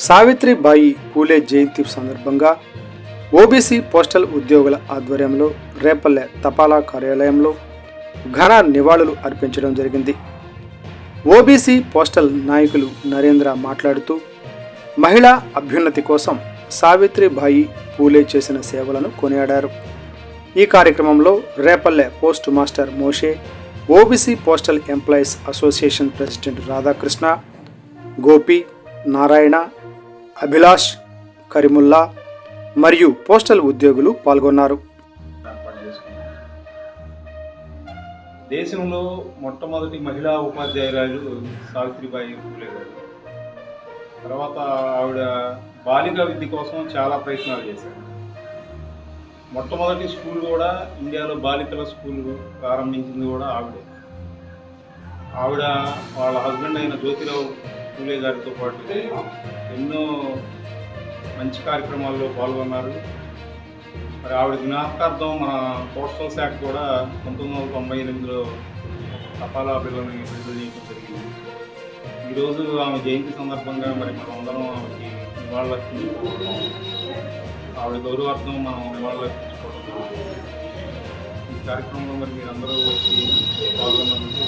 సావిత్రిబాయి పూలే జయంతి సందర్భంగా OBC postal ఉద్యోగుల ఆధ్వర్యంలో రేపల్లె తపాలా కార్యాలయంలో ఘన నివాళులు అర్పించడం జరిగింది. ఓబీసీ పోస్టల్ నాయకులు నరేంద్ర మాట్లాడుతూ మహిళా అభ్యున్నతి కోసం సావిత్రిబాయి పూలే చేసిన సేవలను కొనియాడారు. ఈ కార్యక్రమంలో Repalle post master Moshe, OBC postal employees association president Radhakrishna, Gopi, Narayana, Abhilash, Karimulla మరియు పోస్టల్ ఉద్యోగులు పాల్గొన్నారు. దేశంలో మొట్టమొదటి మహిళా ఉపాధ్యాయురాలు సావిత్రిబాయి పూలే గారు. తర్వాత ఆవిడ బాలికా విద్య కోసం చాలా ప్రయత్నాలు చేశారు. మొట్టమొదటి స్కూల్ కూడా ఇండియాలో బాలికల స్కూల్ ప్రారంభించింది కూడా ఆవిడే. ఆవిడ వాళ్ళ హస్బెండ్ అయిన జ్యోతిరావు పూలే గారితో పాటు ఎన్నో మంచి కార్యక్రమాల్లో పాల్గొన్నారు. మరి ఆవిడ జ్ఞాపకార్థం మన పోస్టల్ శాఖ కూడా 1998లో తపాలా బిల్లుని విడుదల చేయడం జరిగింది. ఈరోజు ఆమె జయంతి సందర్భంగా మరి మనం అందరం ఆమెకి నివాళులర్పించుకోవడం, ఆవిడ గౌరవార్థం మనం నివాళులర్పించుకోవడం. ఈ కార్యక్రమంలో మరి మీరందరూ వచ్చి పాల్గొన్నందుకు